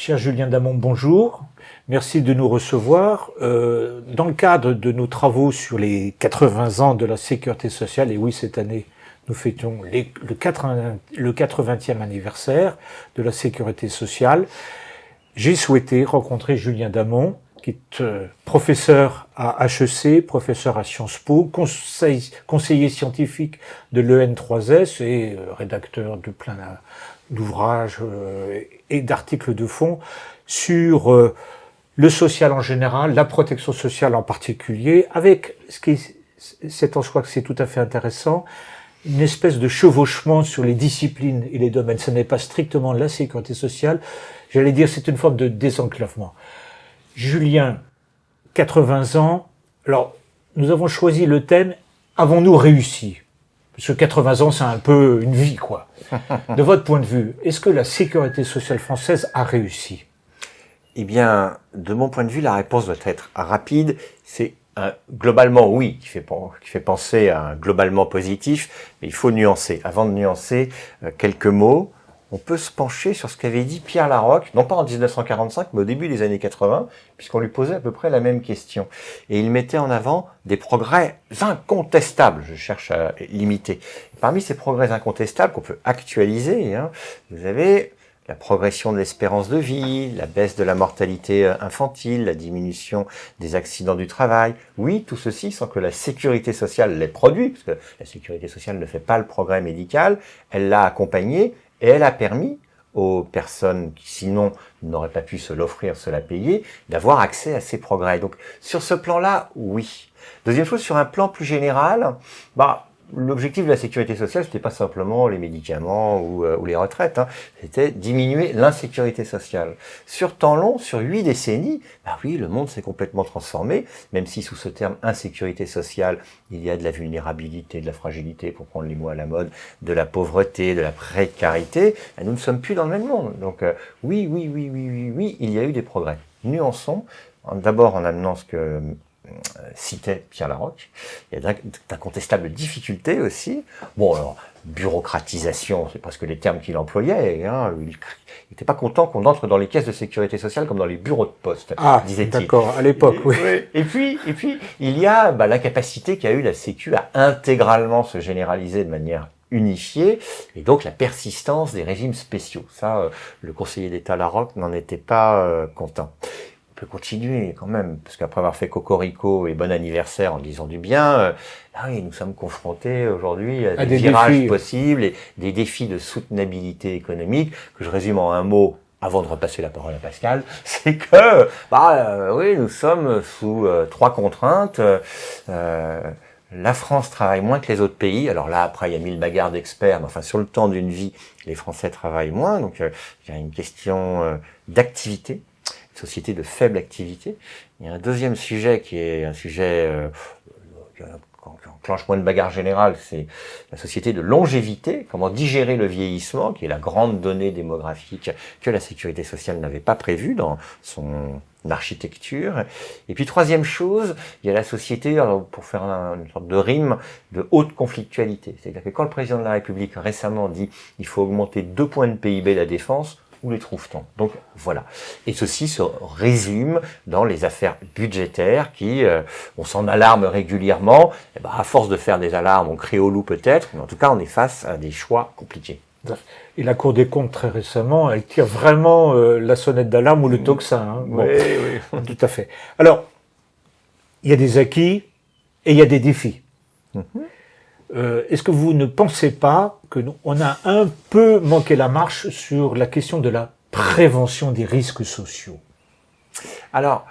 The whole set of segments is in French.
Cher Julien Damon, bonjour. Merci de nous recevoir. Dans le cadre de nos travaux sur les 80 ans de la sécurité sociale, et oui, cette année, nous fêtons le 80e anniversaire de la sécurité sociale, j'ai souhaité rencontrer Julien Damon, qui est professeur à HEC, professeur à Sciences Po, conseiller scientifique de l'EN3S et rédacteur de plein d'ouvrages et d'articles de fond sur le social en général, la protection sociale en particulier, avec ce qui c'est en soi que c'est tout à fait intéressant, une espèce de chevauchement sur les disciplines et les domaines. Ce n'est pas strictement la sécurité sociale, j'allais dire c'est une forme de désenclavement. Julien, 80 ans, alors nous avons choisi le thème « Avons-nous réussi ?» Parce que 80 ans, c'est un peu une vie, quoi. De votre point de vue, est-ce que la sécurité sociale française a réussi? Eh bien, de mon point de vue, la réponse doit être rapide. C'est globalement oui, qui fait penser à un globalement positif, mais il faut nuancer. Avant de nuancer, quelques mots. On peut se pencher sur ce qu'avait dit Pierre Laroque, non pas en 1945, mais au début des années 80, puisqu'on lui posait à peu près la même question. Et il mettait en avant des progrès incontestables, je cherche à limiter. Et parmi ces progrès incontestables qu'on peut actualiser, vous avez la progression de l'espérance de vie, la baisse de la mortalité infantile, la diminution des accidents du travail. Oui, tout ceci sans que la sécurité sociale l'ait produit, parce que la sécurité sociale ne fait pas le progrès médical, elle l'a accompagné. Et elle a permis aux personnes qui, sinon, n'auraient pas pu se l'offrir, se la payer, d'avoir accès à ces progrès. Donc, sur ce plan-là, oui. Deuxième chose, sur un plan plus général, l'objectif de la sécurité sociale, c'était pas simplement les médicaments ou les retraites, c'était diminuer l'insécurité sociale. Sur temps long, sur 8 décennies, oui, le monde s'est complètement transformé, même si sous ce terme insécurité sociale, il y a de la vulnérabilité, de la fragilité, pour prendre les mots à la mode, de la pauvreté, de la précarité, nous ne sommes plus dans le même monde. Donc oui, il y a eu des progrès. Nuançons, d'abord en amenant ce que citait Pierre Laroque. Il y a d'incontestables difficultés aussi. Bon, alors, bureaucratisation, c'est presque les termes qu'il employait. Il n'était pas content qu'on entre dans les caisses de sécurité sociale comme dans les bureaux de poste, disait-il. D'accord, à l'époque, oui. Et puis, il y a l'incapacité qu'a eu la Sécu à intégralement se généraliser de manière unifiée, et donc la persistance des régimes spéciaux. Ça, le conseiller d'État Laroque n'en était pas content. Continuer quand même, parce qu'après avoir fait cocorico et bon anniversaire en disant du bien, oui, nous sommes confrontés aujourd'hui à des virages défis possibles et des défis de soutenabilité économique, que je résume en un mot avant de repasser la parole à Pascal, c'est que oui, nous sommes sous 3 contraintes. La France travaille moins que les autres pays. Alors là, après, il y a 1000 bagarres d'experts, mais enfin, sur le temps d'une vie, les Français travaillent moins. Donc, il y a une question d'activité. Société de faible activité. Il y a un deuxième sujet qui est un sujet qui enclenche moins de bagarre générale, c'est la société de longévité, comment digérer le vieillissement, qui est la grande donnée démographique que la sécurité sociale n'avait pas prévue dans son architecture. Et puis troisième chose, il y a la société, pour faire une sorte de rime, de haute conflictualité. C'est-à-dire que quand le président de la République récemment dit il faut augmenter 2 points de PIB la défense, où les trouve-t-on? Donc voilà. Et ceci se résume dans les affaires budgétaires qui, on s'en alarme régulièrement. Et à force de faire des alarmes, on crie au loup peut-être, mais en tout cas on est face à des choix compliqués. Et la Cour des comptes très récemment, elle tire vraiment la sonnette d'alarme ou le tocsin. Bon. Oui. Tout à fait. Alors, il y a des acquis et il y a des défis. Est-ce que vous ne pensez pas qu'on a un peu manqué la marche sur la question de la prévention des risques sociaux? Alors,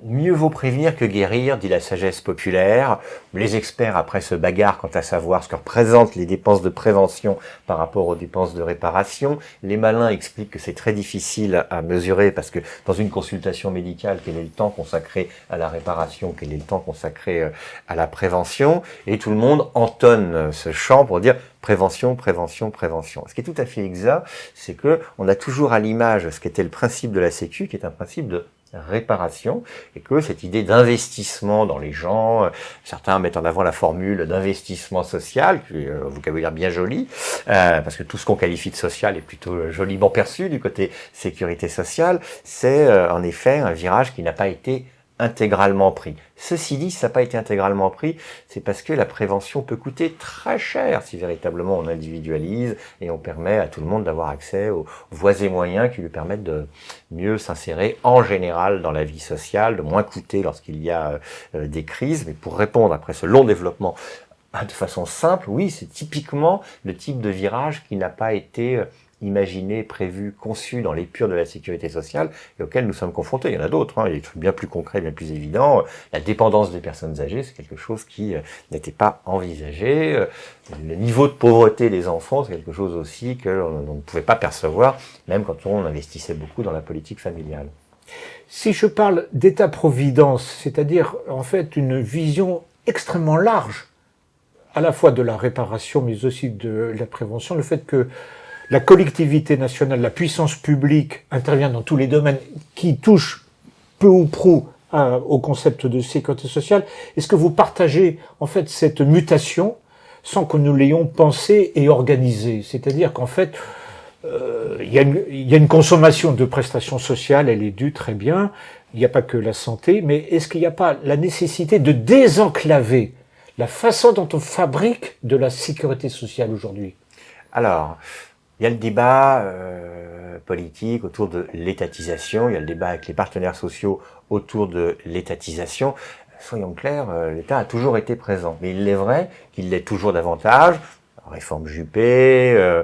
mieux vaut prévenir que guérir, dit la sagesse populaire. Les experts, après, se bagarrent quant à savoir ce que représentent les dépenses de prévention par rapport aux dépenses de réparation. Les malins expliquent que c'est très difficile à mesurer parce que dans une consultation médicale, quel est le temps consacré à la réparation, quel est le temps consacré à la prévention, et tout le monde entonne ce chant pour dire prévention, prévention, prévention. Ce qui est tout à fait exact, c'est que on a toujours à l'image ce qu'était le principe de la Sécu, qui est un principe de réparation, et que cette idée d'investissement dans les gens, certains mettent en avant la formule d'investissement social, qui est un vocabulaire bien joli, parce que tout ce qu'on qualifie de social est plutôt joliment perçu du côté sécurité sociale, c'est en effet un virage qui n'a pas été intégralement pris. Ceci dit, si ça n'a pas été intégralement pris, c'est parce que la prévention peut coûter très cher si véritablement on individualise et on permet à tout le monde d'avoir accès aux voies et moyens qui lui permettent de mieux s'insérer en général dans la vie sociale, de moins coûter lorsqu'il y a des crises. Mais pour répondre après ce long développement de façon simple, oui, c'est typiquement le type de virage qui n'a pas été imaginé, prévu, conçu dans l'épure de la sécurité sociale et auxquels nous sommes confrontés. Il y en a d'autres, il y a des trucs bien plus concrets, bien plus évidents. La dépendance des personnes âgées, c'est quelque chose qui n'était pas envisagé. Le niveau de pauvreté des enfants, c'est quelque chose aussi que l'on ne pouvait pas percevoir, même quand on investissait beaucoup dans la politique familiale. Si je parle d'État-providence, c'est-à-dire en fait une vision extrêmement large, à la fois de la réparation mais aussi de la prévention, le fait que la collectivité nationale, la puissance publique intervient dans tous les domaines qui touchent peu ou prou au concept de sécurité sociale. Est-ce que vous partagez en fait cette mutation sans que nous l'ayons pensée et organisée? C'est-à-dire qu'en fait, il y a une consommation de prestations sociales, elle est due très bien, il n'y a pas que la santé, mais est-ce qu'il n'y a pas la nécessité de désenclaver la façon dont on fabrique de la sécurité sociale aujourd'hui? Alors, il y a le débat politique autour de l'étatisation, il y a le débat avec les partenaires sociaux autour de l'étatisation. Soyons clairs, l'État a toujours été présent, mais il est vrai qu'il l'est toujours davantage. Réforme Juppé,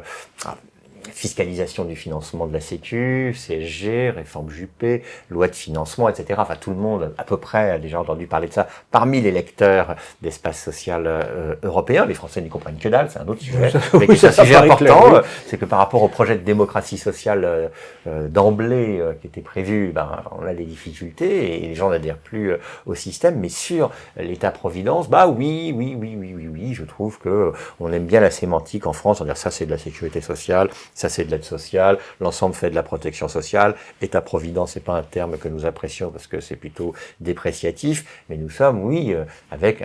fiscalisation du financement de la Sécu, CSG, réforme Juppé, loi de financement, etc. Enfin, tout le monde, à peu près, a déjà entendu parler de ça parmi les lecteurs d'espace social européen. Les Français n'y comprennent que dalle, c'est un autre sujet. Mais oui, c'est un sujet important, clair, oui. C'est que par rapport au projet de démocratie sociale d'emblée qui était prévu, on a des difficultés et les gens n'adhèrent plus au système. Mais sur l'État-providence, oui, je trouve que on aime bien la sémantique en France, on dit ça c'est de la sécurité sociale, ça c'est de l'aide sociale, l'ensemble fait de la protection sociale. État-providence, c'est pas un terme que nous apprécions parce que c'est plutôt dépréciatif, mais nous sommes, oui, avec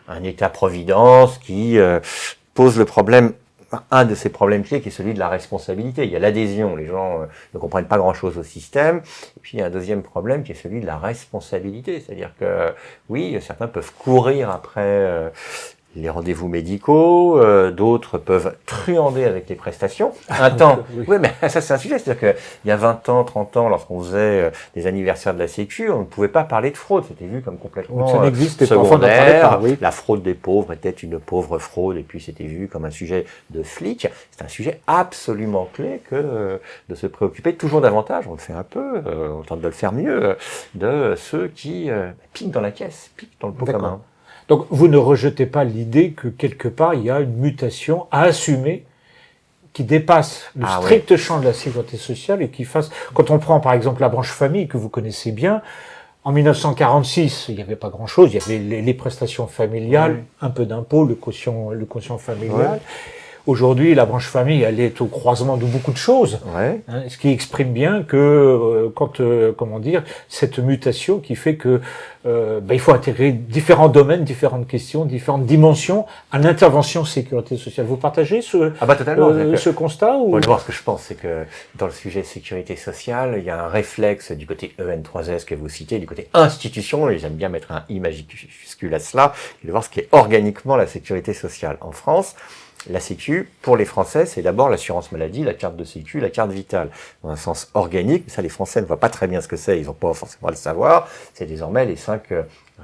un État-providence qui pose le problème, un de ces problèmes clés qui est celui de la responsabilité. Il y a l'adhésion, les gens ne comprennent pas grand-chose au système, et puis il y a un deuxième problème qui est celui de la responsabilité, c'est-à-dire que, oui, certains peuvent courir après les rendez-vous médicaux, d'autres peuvent truander avec les prestations. Un temps, oui, mais ça c'est un sujet, c'est-à-dire que il y a 20 ans, 30 ans, lorsqu'on faisait des anniversaires de la Sécu, on ne pouvait pas parler de fraude, c'était vu comme complètement ça n'existe secondaire. Pas, oui. La fraude des pauvres était une pauvre fraude, et puis c'était vu comme un sujet de flic. C'est un sujet absolument clé que de se préoccuper toujours davantage, on le fait un peu, on tente de le faire mieux, de ceux qui piquent dans la caisse, piquent dans le pot commun. Donc, vous ne rejetez pas l'idée que quelque part, il y a une mutation à assumer qui dépasse le strict champ de la sécurité sociale et qui fasse, quand on prend par exemple la branche famille que vous connaissez bien, en 1946, il n'y avait pas grand chose, il y avait les prestations familiales, un peu d'impôts, le quotient familial. Aujourd'hui, la branche famille, elle est au croisement de beaucoup de choses, ce qui exprime bien que cette mutation qui fait que il faut intégrer différents domaines, différentes questions, différentes dimensions à l'intervention sécurité sociale. Vous partagez ce constat ou... Voir ce que je pense, c'est que dans le sujet sécurité sociale, il y a un réflexe du côté EN3S que vous citez, du côté institution, et j'aime bien mettre un I majuscule à cela, et de voir ce qui est organiquement la sécurité sociale en France. La Sécu, pour les Français, c'est d'abord l'assurance maladie, la carte de Sécu, la carte vitale. Dans un sens organique, ça les Français ne voient pas très bien ce que c'est, ils n'ont pas forcément à le savoir. C'est désormais les 5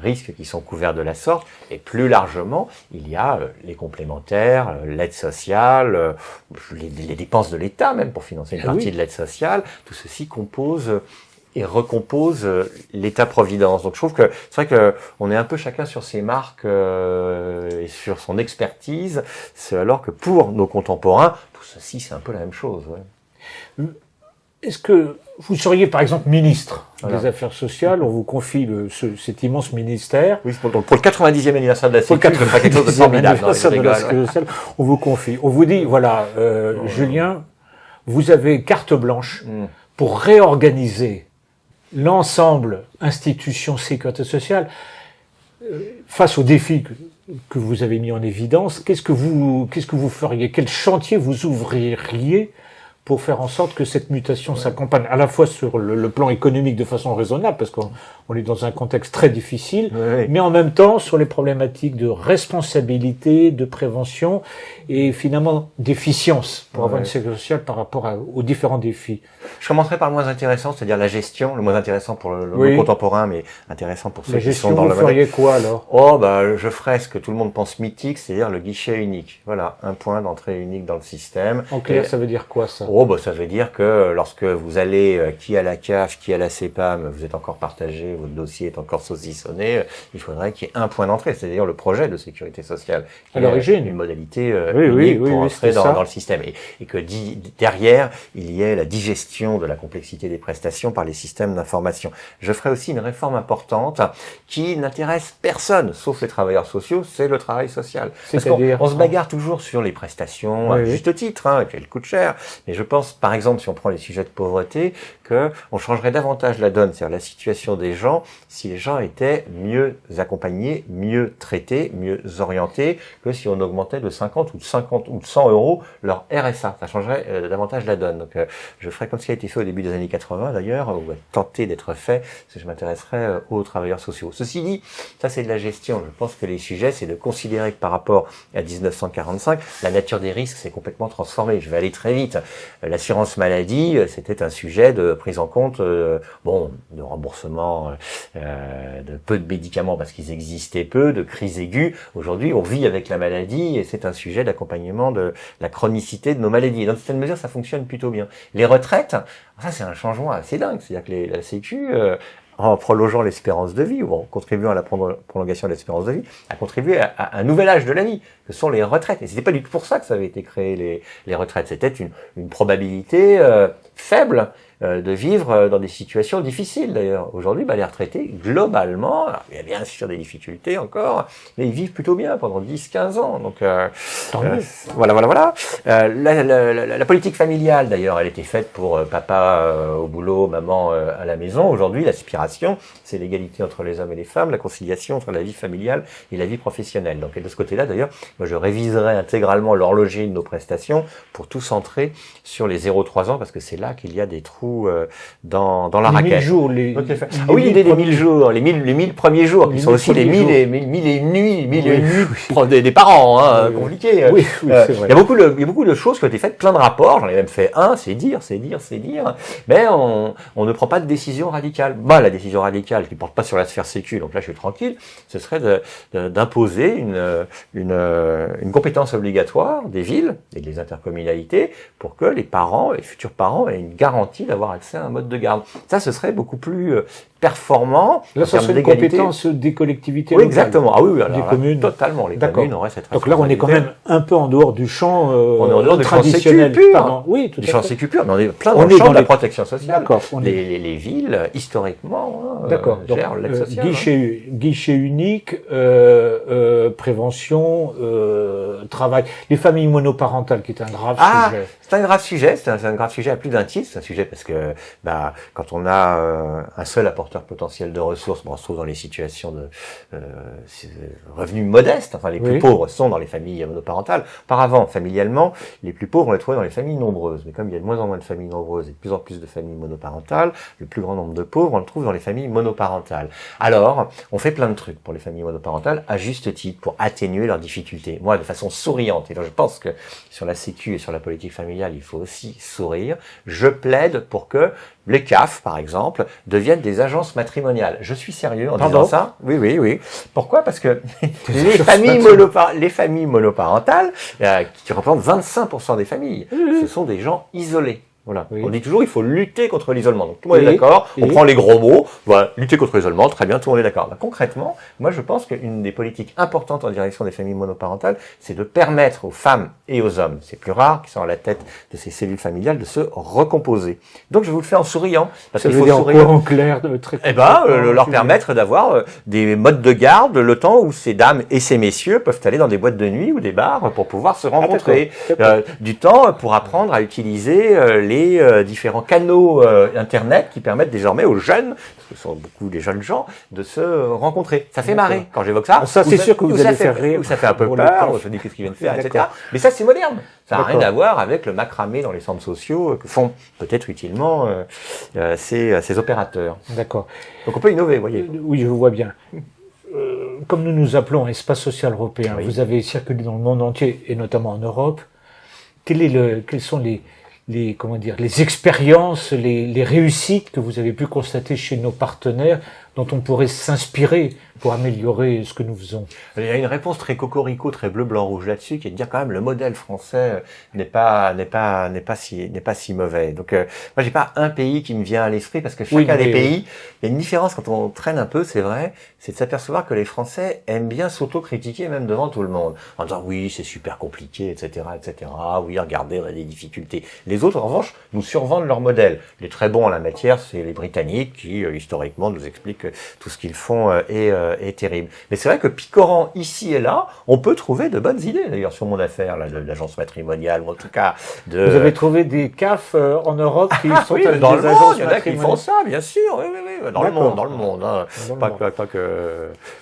risques qui sont couverts de la sorte. Et plus largement, il y a les complémentaires, l'aide sociale, les dépenses de l'État même pour financer une partie de l'aide sociale. Tout ceci compose et recompose l'État-providence. Donc je trouve que c'est vrai que on est un peu chacun sur ses marques et sur son expertise, c'est alors que pour nos contemporains, tout ceci c'est un peu la même chose. Ouais. Est-ce que vous seriez par exemple ministre des Affaires sociales, on vous confie cet immense ministère. Oui, pour le 90e anniversaire de la Sécu, c'est pas quelque chose de formidable. On vous confie, on vous dit, voilà, Julien, vous avez carte blanche pour réorganiser l'ensemble, institutions, sécurité sociale, face aux défis que vous avez mis en évidence, qu'est-ce que vous feriez? Quel chantier vous ouvririez pour faire en sorte que cette mutation s'accompagne à la fois sur le plan économique de façon raisonnable, parce qu'on est dans un contexte très difficile, mais en même temps sur les problématiques de responsabilité, de prévention et finalement d'efficience pour avoir une sécurité sociale par rapport aux différents défis. Je commencerai par le moins intéressant, c'est-à-dire la gestion, le moins intéressant pour le monde contemporain, mais intéressant pour ceux qui sont dans le modèle. Vous feriez quoi alors? Je ferais ce que tout le monde pense mythique, c'est-à-dire le guichet unique. Voilà, un point d'entrée unique dans le système. En clair, ça veut dire quoi ça? Ça veut dire que lorsque vous allez, qui à la CAF, qui à la CEPAM, vous êtes encore partagé, votre dossier est encore saucissonné, il faudrait qu'il y ait un point d'entrée, c'est-à-dire le projet de sécurité sociale. À l'origine. Une modalité unique pour entrer dans le système. Et que derrière, il y ait la digestion de la complexité des prestations par les systèmes d'information. Je ferai aussi une réforme importante qui n'intéresse personne, sauf les travailleurs sociaux, c'est le travail social. Parce qu'on se bagarre toujours sur les prestations, à juste titre, qu'elles coûtent cher, mais je pense, par exemple, si on prend les sujets de pauvreté, qu'on changerait davantage la donne, c'est-à-dire la situation des gens, si les gens étaient mieux accompagnés, mieux traités, mieux orientés, que si on augmentait de 50 ou de 100 euros leur RSA. Ça changerait davantage la donne. Donc, je ferais comme ce qui a été fait au début des années 80, d'ailleurs, ou tenter d'être fait, parce que je m'intéresserais aux travailleurs sociaux. Ceci dit, ça c'est de la gestion. Je pense que les sujets, c'est de considérer que par rapport à 1945, la nature des risques s'est complètement transformée. Je vais aller très vite. L'assurance maladie, c'était un sujet de prise en compte, de remboursement de peu de médicaments parce qu'ils existaient peu, de crise aiguë. Aujourd'hui, on vit avec la maladie et c'est un sujet d'accompagnement de la chronicité de nos maladies. Et dans cette mesure, ça fonctionne plutôt bien. Les retraites, ça c'est un changement assez dingue. C'est-à-dire que la Sécu, en prolongeant l'espérance de vie, ou en contribuant à la prolongation de l'espérance de vie, a contribué à un nouvel âge de la vie, que sont les retraites. Et c'était pas du tout pour ça que ça avait été créé, les retraites. C'était une probabilité faible de vivre dans des situations difficiles d'ailleurs. Aujourd'hui, les retraités, globalement, alors, il y a bien sûr des difficultés encore, mais ils vivent plutôt bien pendant 10-15 ans. Donc voilà. La politique familiale d'ailleurs, elle était faite pour papa au boulot, maman à la maison. Aujourd'hui, l'aspiration, c'est l'égalité entre les hommes et les femmes, la conciliation entre la vie familiale et la vie professionnelle. Donc de ce côté-là d'ailleurs, moi je réviserai intégralement l'horlogerie de nos prestations pour tout centrer sur les 0-3 ans parce que c'est là qu'il y a des trous dans la raquette. 1000 jours, l'idée des 1000 jours, les 1000 premiers jours, qui sont aussi les 1000 et une nuits, 1000 et une nuits des parents, compliqué. Oui, c'est vrai. Il y a beaucoup de choses qui ont été faites, plein de rapports, j'en ai même fait un, c'est dire, mais on ne prend pas de décision radicale. La décision radicale qui porte pas sur la sphère sécu, donc là je suis tranquille, ce serait d'imposer une compétence obligatoire des villes et des intercommunalités pour que les futurs parents aient une garantie d'avoir accès à un mode de garde. Ça, ce serait beaucoup plus performant. Là, ça serait une compétence des collectivités locales. Exactement. Des communes. Totalement. Les communes auraient cette responsabilité. Donc là, on est quand même un peu en dehors du champ on est en dehors traditionnel. Du champ sécu pur. Pardon. Oui, tout à fait. Du champ sécu pur, mais on est plein dans le champ de la protection sociale. D'accord. Les villes, historiquement, gèrent l'aide sociale. Guichet unique, prévention, travail. Les familles monoparentales, qui est un grave sujet. C'est un grave sujet. C'est un grave sujet à plus d'un titre. C'est un sujet parce que quand on a un seul apporteur potentiel de ressources, on se trouve dans les situations de revenus modestes. Enfin, les plus pauvres sont dans les familles monoparentales. Auparavant, familialement, les plus pauvres, on les trouvait dans les familles nombreuses. Mais comme il y a de moins en moins de familles nombreuses et de plus en plus de familles monoparentales, le plus grand nombre de pauvres, on le trouve dans les familles monoparentales. Alors, on fait plein de trucs pour les familles monoparentales, à juste titre, pour atténuer leurs difficultés. Moi, de façon souriante, et donc je pense que sur la Sécu et sur la politique familiale, il faut aussi sourire, je plaide pour que les CAF, par exemple, deviennent des agences matrimoniales. Je suis sérieux en disant ça. Oui. Pourquoi? Parce que les familles monoparentales, qui représentent 25% des familles, ce sont des gens isolés. Voilà. On dit toujours il faut lutter contre l'isolement. Donc tout le monde est d'accord, on prend les gros mots, lutter contre l'isolement, très bien, tout le monde est d'accord. Concrètement, moi je pense qu'une des politiques importantes en direction des familles monoparentales, c'est de permettre aux femmes et aux hommes, c'est plus rare, qui sont à la tête de ces cellules familiales, de se recomposer. Donc je vous le fais en souriant, parce qu'il faut sourire. En clair, très leur permettre d'avoir des modes de garde le temps où ces dames et ces messieurs peuvent aller dans des boîtes de nuit ou des bars pour pouvoir se rencontrer. Du temps pour apprendre à utiliser les différents canaux Internet qui permettent désormais aux jeunes, parce que ce sont beaucoup des jeunes gens, de se rencontrer. Ça fait marrer quand j'évoque ça. Ça, c'est sûr que vous allez faire rire. Ça fait un peu peur, on se dit qu'est-ce qu'ils viennent faire, etc. Mais ça, c'est moderne. Ça n'a rien à voir avec le macramé dans les centres sociaux que font peut-être utilement ces opérateurs. D'accord. Donc on peut innover, vous voyez. Oui, je vois bien. Comme nous nous appelons Espace Social Européen, Oui. vous avez circulé dans le monde entier, et notamment en Europe. Quelles sont les expériences, les réussites que vous avez pu constater chez nos partenaires dont on pourrait s'inspirer pour améliorer ce que nous faisons? Il y a une réponse très cocorico, très bleu, blanc, rouge là-dessus, qui est de dire quand même le modèle français n'est pas si mauvais. Donc moi j'ai pas un pays qui me vient à l'esprit parce que chacun des pays, il y a une différence quand on traîne un peu, c'est vrai, c'est de s'apercevoir que les Français aiment bien s'auto-critiquer même devant tout le monde, en disant oui c'est super compliqué, etc., etc. Oui regardez on a des difficultés. Les autres en revanche nous survendent leur modèle. Les très bons en la matière, c'est les Britanniques qui historiquement nous expliquent que tout ce qu'ils font est terrible. Mais c'est vrai que picorant ici et là, on peut trouver de bonnes idées. D'ailleurs, sur mon affaire, là, de l'agence matrimoniale, ou en tout cas de... Vous avez trouvé des CAF en Europe qui sont oui, avec dans des le agences monde, il y en a qui matrimoniales. font ça, bien sûr. Oui, oui, oui. Dans le monde, hein.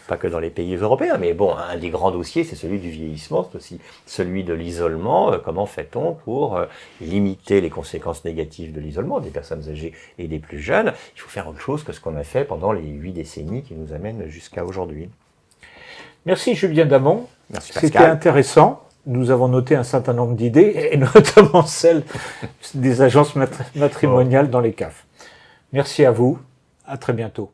Pas que dans les pays européens. Mais bon, un des grands dossiers, c'est celui du vieillissement, c'est aussi celui de l'isolement. Comment fait-on pour limiter les conséquences négatives de l'isolement des personnes âgées et des plus jeunes? Il faut faire autre chose que ce qu'on a fait pendant les 8 décennies qui nous amènent jusqu'à aujourd'hui. Merci Julien Damon. Merci C'était Pascal. intéressant. Nous avons noté un certain nombre d'idées, et notamment celle des agences matrimoniales dans les CAF. Merci à vous. À très bientôt.